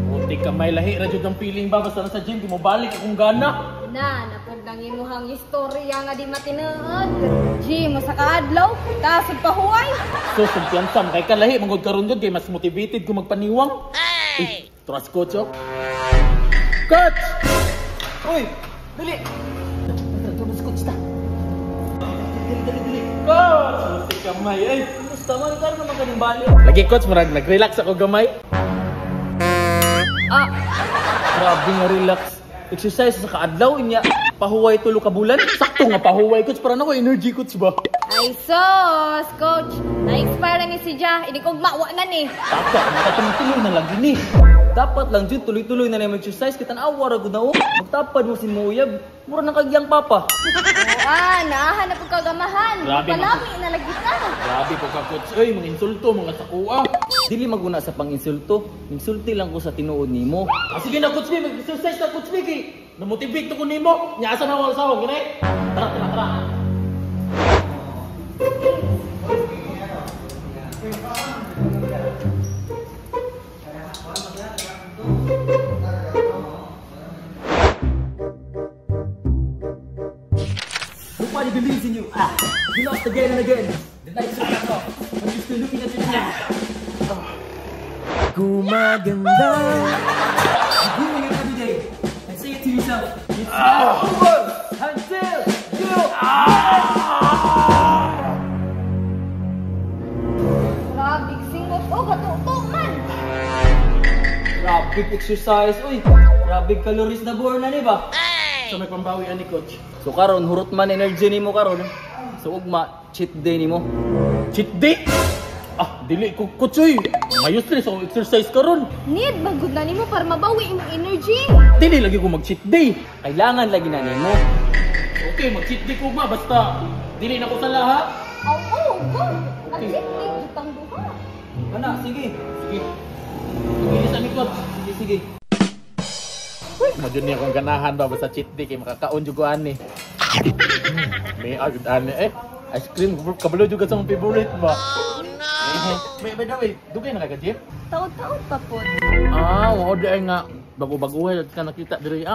Buti ka may lahi, radyo ng feeling ba? Basta na sa gym, di mo balik akong gana. Napod lang imuhang istorya nga di matinood. Gym mo sa kaadlaw, tasod pa huway. So, sumpiyansam, kay ka lahi, mangod karon yun, kay mas motivated ko magpaniwang. Uy, trust coach, oh. Coach! Uy, dali! Trust coach ta. Dali. Coach! Masih kamay, ay. Gusto man, ikaw naman ka ng balik. Lagi coach, marag nag-relax ako gamay. Grabe nga relax. Exercise sa kaadlaw niya. Pahuway tulo ka bulan. Sakto nga pahuway coach. Para na ko energy coach ba? Ay sos, coach. Na-expire ni si Ja. Hindi ko mawa na ni. Dapat, nakatumutuloy na lang din eh. Dapat lang dyan, tuloy-tuloy na lang mag-exercise. Kita na-awar ako na oh. Magtapad mo si Muyab. Mura ng kagyang papa. Naahan na po kagamahan. Grabe, Palami na lagi ka. Grabe po ka coach. Ay, mga insulto, mga sakua. Dili maguna sa pang-insulto. Insulti lang ko sa tinuod nimo. Sige na coach B, mag-exercise na coach B. Na-motivate ko nimo. Nyasa na wala sawag, gani? Tara. Nobody believes in you. You lost again and again. The nights are cut off. But you're still looking at your hand. Gumaganda. You're doing it every day. And say it to yourself. It's not over until you Grabe, singot. Gatuto man. Grabe exercise. Uy, grabe calories na burn na ni ba? So may pambawian ni coach. So karon hurot man energy nimo karon. So ugma cheat day nimo. Cheat day? Dili ko coach oy. Ayos rin so exercise karon. Need magud na nimo para mabawi imong energy. Dili lagi ko mag cheat day. Kailangan lagi na nimo. Okay, mag cheat day ko ba basta dili na ko sala ha. Go. Ang sipling utang duha. Ana, sige. Bilisan ni coach. Sige. Madyan niya akong ganahan ba basta cheat day kay makakaon jud ko ani. May agad ani ice cream kabalo jud sa akong favorite ba. Oh no. By the way, dugay na ka gym? Taon-taon pa po. Wao di ay nga bago-baguhay ka nakita diri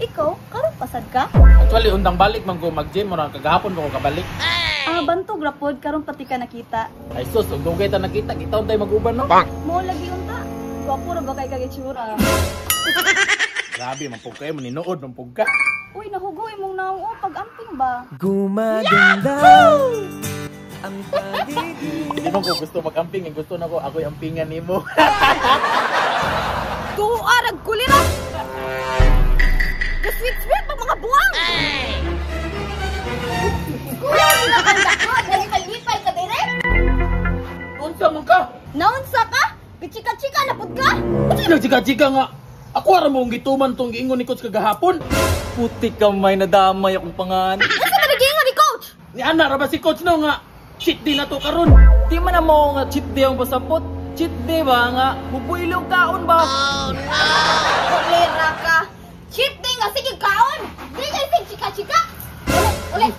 Ikaw, karon pasad ka? Actually undang balik man ko mag-gym mura kagahapon ko kabalik. Bantog rapod karon pati ka nakita. Ay sus, ug dugay ta nakita kita untay mag-uban no. Mo lagi unta. Gwapo ra ba kay kagitsura? Grabe, mampug kayo, maninood, mampug ka. Uy, nahugoy mong naong pag-amping ba? Gumaganda. Ang pagiging. Hindi mo ko gusto mag-amping, gusto na ko, ako'y ampingan ni mo. Tuarag kulira! Gaswit-swit pa mga buwang! Kulang na kang dakot! Nalipay-lipay ka direct! Unsa mo ka? Naunsa ka? Pichika-chika na pud ka? Pati nagchika-chika nga. Ako ara mong gituman tong giingon ni coach kagahapon. Puti ka may nadamay akong pangan. Asa ba nagingon ni coach? Ni ana ra ba si coach no nga cheat day na to karon. Di man na mo nga cheat day ang pasapot. Cheat day ba nga bubuilog kaon ba? Oh no! Kulira ka! Cheat day nga sige kaon! Di ka sige chika-chika! Ulit!